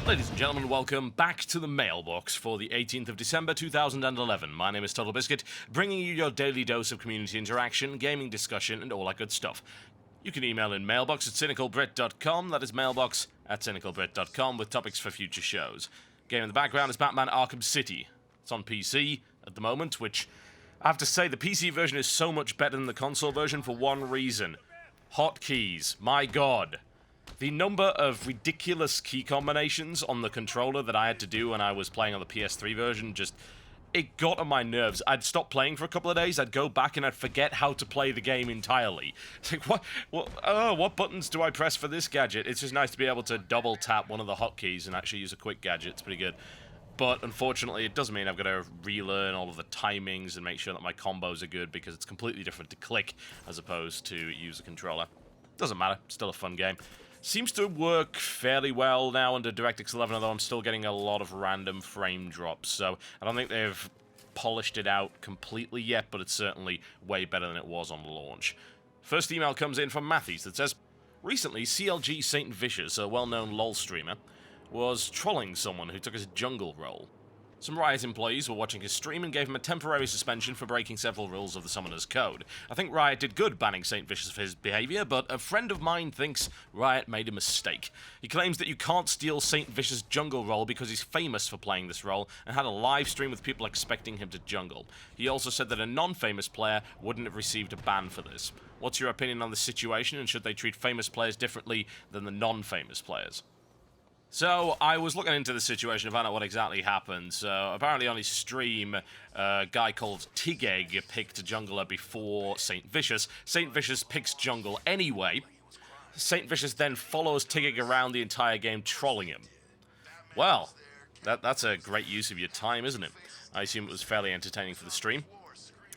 Ladies and gentlemen, welcome back to the Mailbox for the 18th of December 2011. My name is TotalBiscuit, bringing you your daily dose of community interaction, gaming discussion, and all that good stuff. You can email in mailbox at cynicalbrit.com, that is mailbox at cynicalbrit.com, with topics for future shows. Game in the background is Batman Arkham City. It's on PC at the moment, which I have to say the PC version is so much better than the console version for one reason. Hotkeys, my god. The number of ridiculous key combinations on the controller that I had to do when I was playing on the PS3 version it got on my nerves. I'd stop playing for a couple of days, I'd go back and I'd forget how to play the game entirely. It's like, what buttons do I press for this gadget? It's just nice to be able to double tap one of the hotkeys and actually use a quick gadget. It's pretty good. But unfortunately, it does mean I've got to relearn all of the timings and make sure that my combos are good, because it's completely different to click as opposed to use a controller. Doesn't matter, still a fun game. Seems to work fairly well now under DirectX 11, although I'm still getting a lot of random frame drops, so I don't think they've polished it out completely yet, but it's certainly way better than it was on launch. First email comes in from Matthews that says, recently CLG Saint Vicious, a well-known LoL streamer, was trolling someone who took his jungle role. Some Riot employees were watching his stream and gave him a temporary suspension for breaking several rules of the Summoner's Code. I think Riot did good banning Saint Vicious for his behaviour, but a friend of mine thinks Riot made a mistake. He claims that you can't steal Saint Vicious' jungle role because he's famous for playing this role, and had a live stream with people expecting him to jungle. He also said that a non-famous player wouldn't have received a ban for this. What's your opinion on this situation, and should they treat famous players differently than the non-famous players? So, I was looking into the situation to find out what exactly happened. So, apparently on his stream, a guy called Tigeg picked a jungler before Saint Vicious. Saint Vicious picks jungle anyway. Saint Vicious then follows Tigeg around the entire game, trolling him. Well, that's a great use of your time, isn't it? I assume it was fairly entertaining for the stream.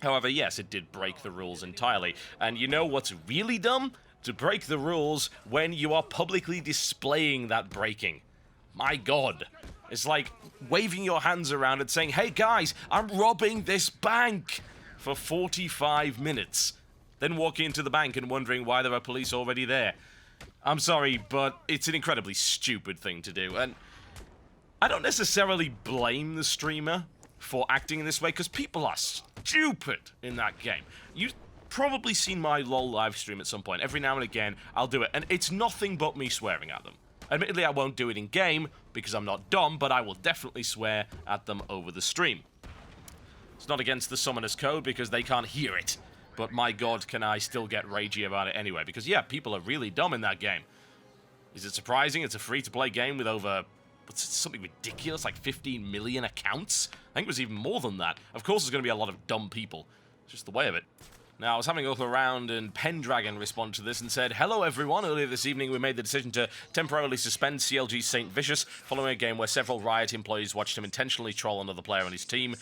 However, yes, it did break the rules entirely. And you know what's really dumb? To break the rules when you are publicly displaying that breaking. My god. It's like waving your hands around and saying, hey guys, I'm robbing this bank for 45 minutes. Then walking into the bank and wondering why there are police already there. I'm sorry, but it's an incredibly stupid thing to do. And I don't necessarily blame the streamer for acting in this way, because people are stupid in that game. You've probably seen my LOL live stream at some point. Every now and again, I'll do it, and it's nothing but me swearing at them. Admittedly, I won't do it in-game, because I'm not dumb, but I will definitely swear at them over the stream. It's not against the Summoner's Code, because they can't hear it. But my god, can I still get ragey about it anyway, because yeah, people are really dumb in that game. Is it surprising? It's a free-to-play game with over, something ridiculous, like 15 million accounts? I think it was even more than that. Of course there's going to be a lot of dumb people. It's just the way of it. Now, I was having a look around, and Pendragon responded to this and said, hello everyone, earlier this evening we made the decision to temporarily suspend CLG Saint Vicious following a game where several Riot employees watched him intentionally troll another player on his team.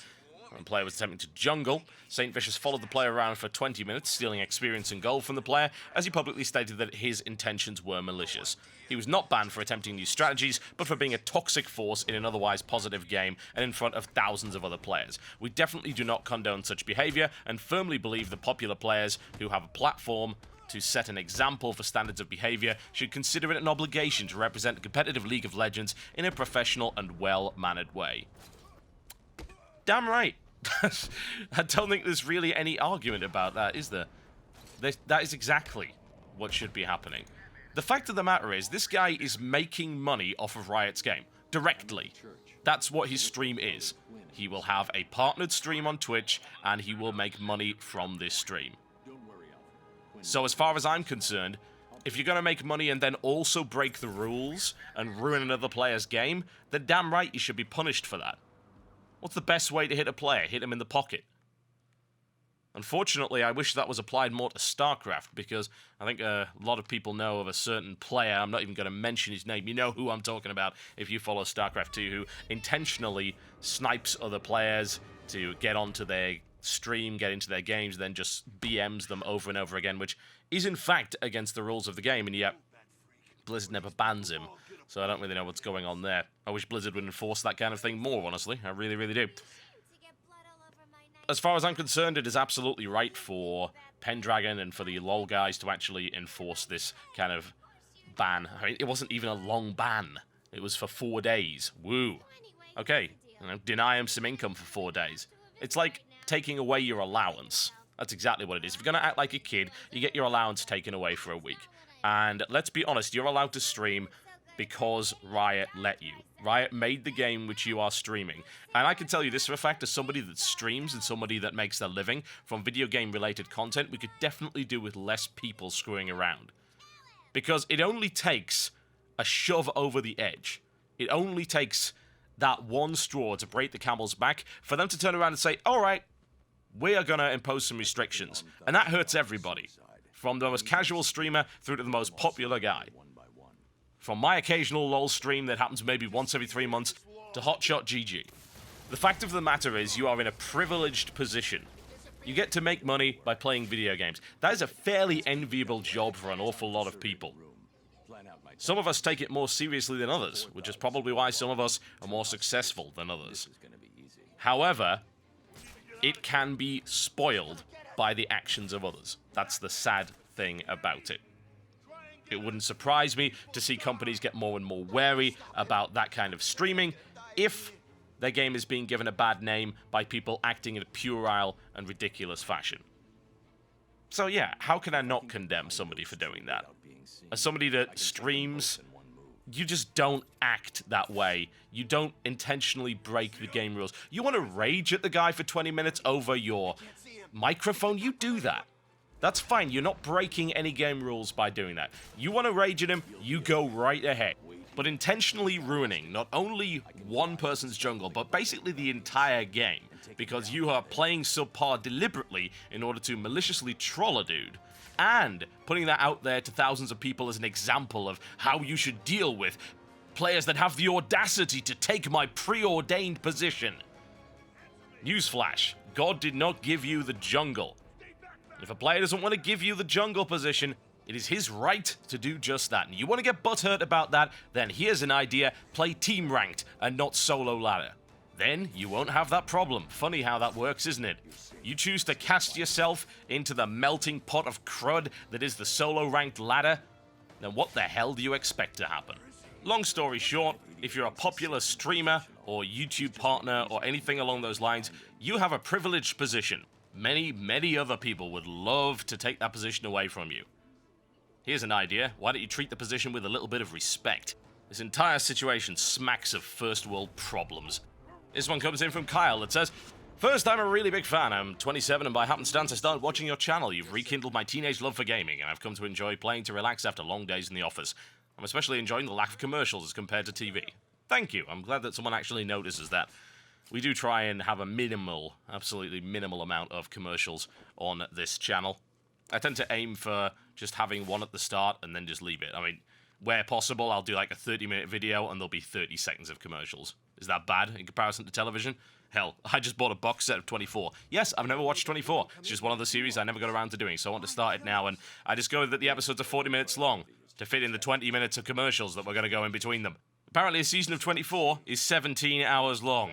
When the player was attempting to jungle, Saint Vicious followed the player around for 20 minutes, stealing experience and gold from the player, as he publicly stated that his intentions were malicious. He was not banned for attempting new strategies, but for being a toxic force in an otherwise positive game and in front of thousands of other players. We definitely do not condone such behavior, and firmly believe that popular players who have a platform to set an example for standards of behavior should consider it an obligation to represent the competitive League of Legends in a professional and well-mannered way. Damn right. I don't think there's really any argument about that, is there? That is exactly what should be happening. The fact of the matter is, this guy is making money off of Riot's game. Directly. That's what his stream is. He will have a partnered stream on Twitch, and he will make money from this stream. So as far as I'm concerned, if you're going to make money and then also break the rules and ruin another player's game, then damn right you should be punished for that. What's the best way to hit a player? Hit him in the pocket. Unfortunately, I wish that was applied more to StarCraft, because I think a lot of people know of a certain player, I'm not even going to mention his name, you know who I'm talking about if you follow StarCraft 2, who intentionally snipes other players to get onto their stream, get into their games, then just BMs them over and over again, which is in fact against the rules of the game, and yet Blizzard never bans him. So I don't really know what's going on there. I wish Blizzard would enforce that kind of thing more, honestly. I really, really do. As far as I'm concerned, it is absolutely right for Pendragon and for the LoL guys to actually enforce this kind of ban. I mean, it wasn't even a long ban. It was for 4 days. Woo. Okay, deny him some income for 4 days. It's like taking away your allowance. That's exactly what it is. If you're going to act like a kid, you get your allowance taken away for a week. And let's be honest, you're allowed to stream because Riot let you. Riot made the game which you are streaming. And I can tell you this for a fact, as somebody that streams and somebody that makes their living from video game-related content, we could definitely do with less people screwing around. Because it only takes a shove over the edge. It only takes that one straw to break the camel's back for them to turn around and say, all right, we are going to impose some restrictions. And that hurts everybody. From the most casual streamer through to the most popular guy. From my occasional LOL stream that happens maybe once every 3 months to Hotshot GG. The fact of the matter is you are in a privileged position. You get to make money by playing video games. That is a fairly enviable job for an awful lot of people. Some of us take it more seriously than others, which is probably why some of us are more successful than others. However, it can be spoiled by the actions of others. That's the sad thing about it. It wouldn't surprise me to see companies get more and more wary about that kind of streaming if their game is being given a bad name by people acting in a puerile and ridiculous fashion. So yeah, how can I not condemn somebody for doing that? As somebody that streams, you just don't act that way. You don't intentionally break the game rules. You want to rage at the guy for 20 minutes over your microphone? You do that. That's fine. You're not breaking any game rules by doing that. You want to rage at him, you go right ahead. But intentionally ruining not only one person's jungle, but basically the entire game, because you are playing subpar deliberately in order to maliciously troll a dude, and putting that out there to thousands of people as an example of how you should deal with players that have the audacity to take my preordained position. Newsflash, God did not give you the jungle. If a player doesn't want to give you the jungle position, it is his right to do just that. And you want to get butthurt about that, then here's an idea: play team ranked and not solo ladder. Then you won't have that problem. Funny how that works, isn't it? You choose to cast yourself into the melting pot of crud that is the solo ranked ladder, then what the hell do you expect to happen? Long story short, if you're a popular streamer or YouTube partner or anything along those lines, you have a privileged position. Many other people would love to take that position away from you. Here's an idea. Why don't you treat the position with a little bit of respect? This entire situation smacks of first world problems. This one comes in from Kyle that says, first, I'm a really big fan. I'm 27 and by happenstance I started watching your channel. You've rekindled my teenage love for gaming and I've come to enjoy playing to relax after long days in the office. I'm especially enjoying the lack of commercials as compared to TV. Thank you. I'm glad that someone actually notices that. We do try and have a minimal, absolutely minimal amount of commercials on this channel. I tend to aim for just having one at the start and then just leave it. I mean, where possible, I'll do like a 30-minute video and there'll be 30 seconds of commercials. Is that bad in comparison to television? Hell, I just bought a box set of 24. Yes, I've never watched 24. It's just one of the series I never got around to doing, so I want to start it now, and I discovered that the episodes are 40 minutes long to fit in the 20 minutes of commercials that we're going to go in between them. Apparently, a season of 24 is 17 hours long.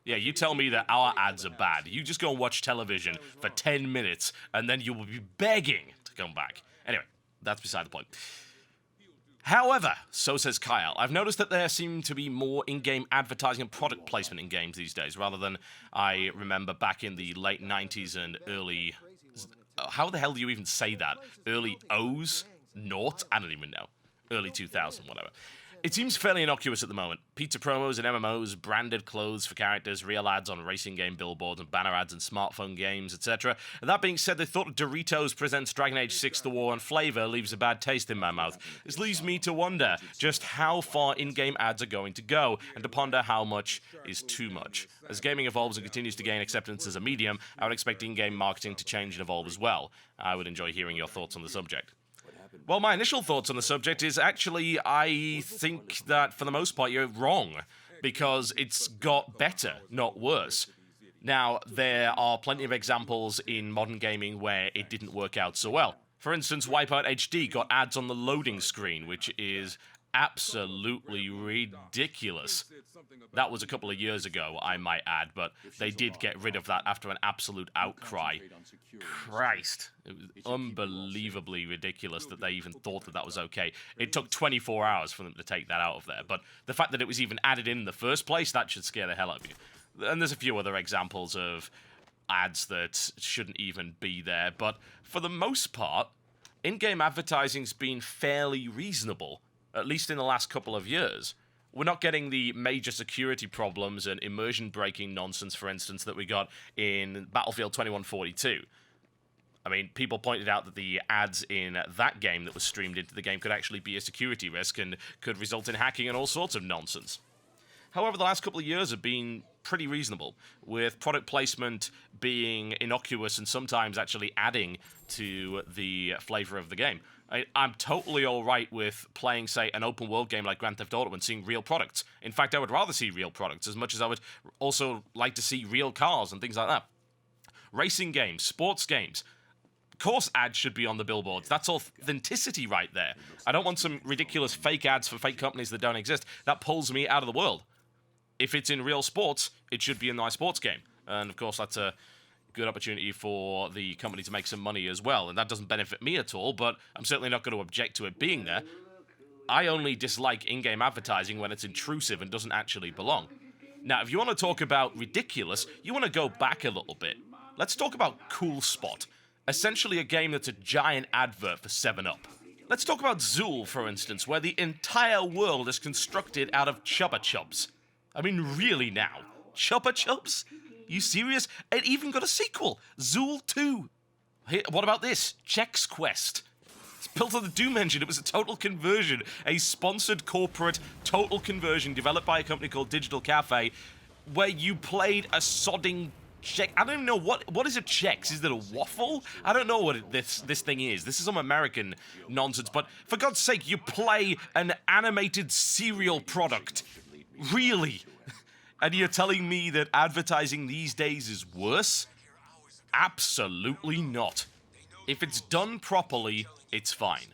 Yeah, you tell me that our ads are bad. You just go and watch television for 10 minutes, and then you will be begging to come back. Anyway, that's beside the point. However, so says Kyle, I've noticed that there seem to be more in-game advertising and product placement in games these days, rather than I remember back in the late 90s and early... How the hell do you even say that? Early O's? Naught? I don't even know. Early 2000, whatever. It seems fairly innocuous at the moment. Pizza promos and MMOs, branded clothes for characters, real ads on racing game billboards, and banner ads in smartphone games, etc. And that being said, the thought of Doritos presents Dragon Age 6 The War on Flavor leaves a bad taste in my mouth. This leaves me to wonder just how far in-game ads are going to go, and to ponder how much is too much. As gaming evolves and continues to gain acceptance as a medium, I would expect in-game marketing to change and evolve as well. I would enjoy hearing your thoughts on the subject. Well, my initial thoughts on the subject is actually I think that for the most part you're wrong, because it's got better, not worse. Now, there are plenty of examples in modern gaming where it didn't work out so well. For instance, Wipeout HD got ads on the loading screen, which is absolutely ridiculous. That was a couple of years ago, I might add, but they did get rid of that after an absolute outcry. Christ. It was unbelievably ridiculous that they even thought that that was okay. It took 24 hours for them to take that out of there, but the fact that it was even added in the first place, that should scare the hell out of you. And there's a few other examples of ads that shouldn't even be there, but for the most part, in-game advertising's been fairly reasonable, at least in the last couple of years. We're not getting the major security problems and immersion-breaking nonsense, for instance, that we got in Battlefield 2142. I mean, people pointed out that the ads in that game that was streamed into the game could actually be a security risk and could result in hacking and all sorts of nonsense. However, the last couple of years have been pretty reasonable, with product placement being innocuous and sometimes actually adding to the flavor of the game. I'm totally alright with playing, say, an open world game like Grand Theft Auto and seeing real products. In fact, I would rather see real products as much as I would also like to see real cars and things like that. Racing games, sports games. Of course ads should be on the billboards. That's authenticity right there. I don't want some ridiculous fake ads for fake companies that don't exist. That pulls me out of the world. If it's in real sports, it should be a nice sports game. And of course, that's a good opportunity for the company to make some money as well. And that doesn't benefit me at all, but I'm certainly not going to object to it being there. I only dislike in-game advertising when it's intrusive and doesn't actually belong. Now, if you want to talk about ridiculous, you want to go back a little bit. Let's talk about Cool Spot. Essentially a game that's a giant advert for 7-Up. Let's talk about Zool, for instance, where the entire world is constructed out of Chupa Chups. I mean, really now? Chupa Chups? You serious? It even got a sequel, Zool 2. Hey, what about this? Chex Quest. It's built on the Doom engine. It was a total conversion, a sponsored corporate total conversion developed by a company called Digital Cafe, where you played a sodding Chex. I don't even know what is a Chex. Is it a waffle? I don't know what this thing is. This is some American nonsense. But for God's sake, you play an animated cereal product. Really? And you're telling me that advertising these days is worse? Absolutely not. If it's done properly, it's fine.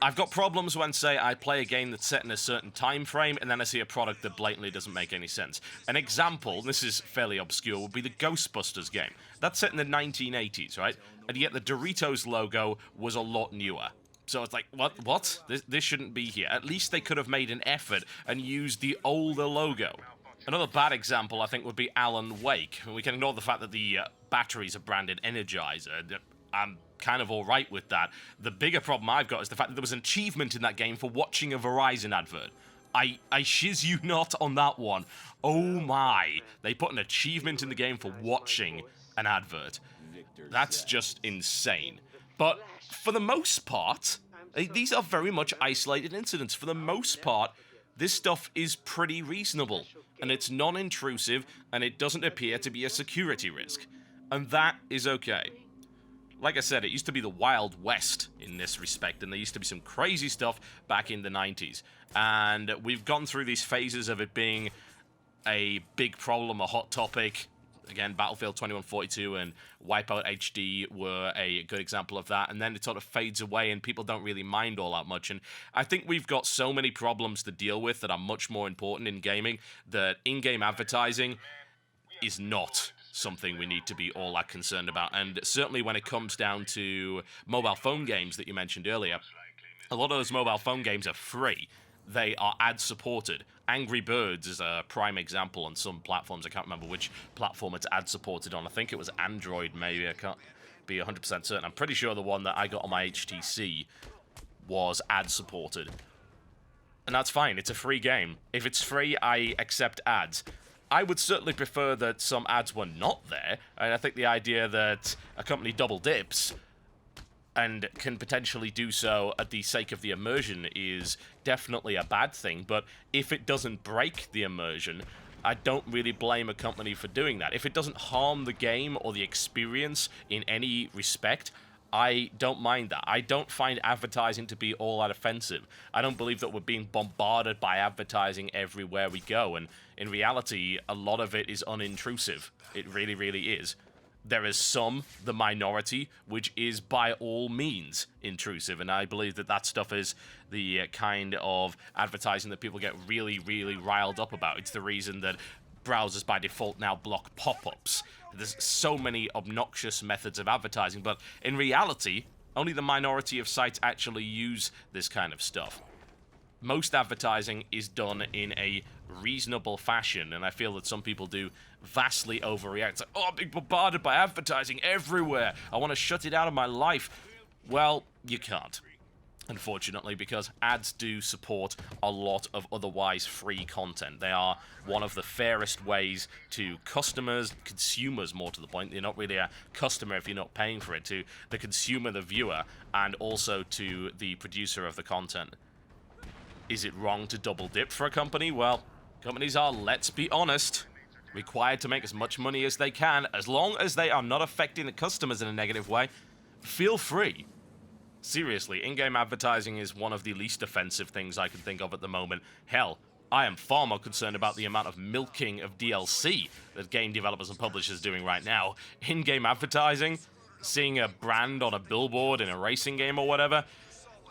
I've got problems when, say, I play a game that's set in a certain time frame and then I see a product that blatantly doesn't make any sense. An example, this is fairly obscure, would be the Ghostbusters game. That's set in the 1980s, right? And yet the Doritos logo was a lot newer. So it's like, what? This shouldn't be here. At least they could have made an effort and used the older logo. Another bad example, I think, would be Alan Wake. We can ignore the fact that the batteries are branded Energizer. I'm kind of alright with that. The bigger problem I've got is the fact that there was an achievement in that game for watching a Verizon advert. I shiz you not on that one. Oh my. They put an achievement in the game for watching an advert. That's just insane. But for the most part, these are very much isolated incidents. For the most part, this stuff is pretty reasonable, and it's non-intrusive, and it doesn't appear to be a security risk. And that is okay. Like I said, it used to be the Wild West in this respect, and there used to be some crazy stuff back in the 90s. And we've gone through these phases of it being a big problem, a hot topic. Again, Battlefield 2142 and Wipeout HD were a good example of that, and then it sort of fades away and people don't really mind all that much. And I think we've got so many problems to deal with that are much more important in gaming that in-game advertising is not something we need to be all that concerned about. And certainly when it comes down to mobile phone games that you mentioned earlier, a lot of those mobile phone games are free. They are ad-supported. Angry Birds is a prime example on some platforms. I can't remember which platform it's ad-supported on. I think it was Android, maybe. I can't be 100% certain. I'm pretty sure the one that I got on my HTC was ad-supported. And that's fine. It's a free game. If it's free, I accept ads. I would certainly prefer that some ads were not there. And I think the idea that a company double dips and can potentially do so at the sake of the immersion is definitely a bad thing, but if it doesn't break the immersion, I don't really blame a company for doing that. If it doesn't harm the game or the experience in any respect, I don't mind that. I don't find advertising to be all that offensive. I don't believe that we're being bombarded by advertising everywhere we go, and in reality, a lot of it is unintrusive. It really, really is. there is the minority, which is by all means intrusive, and I believe that stuff is the kind of advertising that people get really, really riled up about. It's the reason that browsers by default now block pop-ups. There's so many obnoxious methods of advertising, but in reality, only the minority of sites actually use this kind of stuff. Most advertising is done in a reasonable fashion, and I feel that some people do vastly overreact. It's like, oh, I'm being bombarded by advertising everywhere. I want to shut it out of my life. Well, you can't, unfortunately, because ads do support a lot of otherwise free content. They are one of the fairest ways to customers, consumers more to the point. You're not really a customer if you're not paying for it, to the consumer, the viewer, and also to the producer of the content. Is it wrong to double dip for a company? Well, companies are, let's be honest, required to make as much money as they can, as long as they are not affecting the customers in a negative way. Feel free. Seriously, in-game advertising is one of the least offensive things I can think of at the moment. Hell, I am far more concerned about the amount of milking of DLC that game developers and publishers are doing right now. In-game advertising, seeing a brand on a billboard in a racing game or whatever,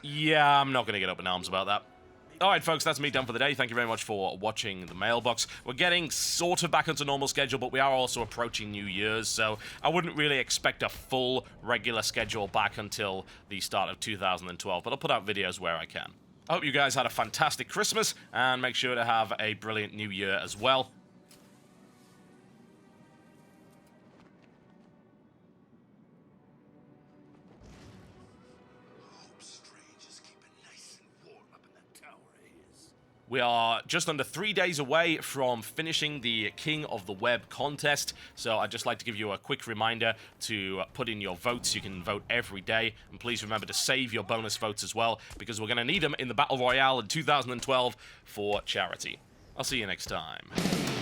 yeah, I'm not going to get up in arms about that. Alright folks, that's me done for the day. Thank you very much for watching the Mailbox. We're getting sort of back onto normal schedule, but we are also approaching New Year's, so I wouldn't really expect a full regular schedule back until the start of 2012, but I'll put out videos where I can. I hope you guys had a fantastic Christmas, and make sure to have a brilliant New Year as well. We are just under 3 days away from finishing the King of the Web contest, so I'd just like to give you a quick reminder to put in your votes. You can vote every day, and please remember to save your bonus votes as well, because we're going to need them in the Battle Royale in 2012 for charity. I'll see you next time.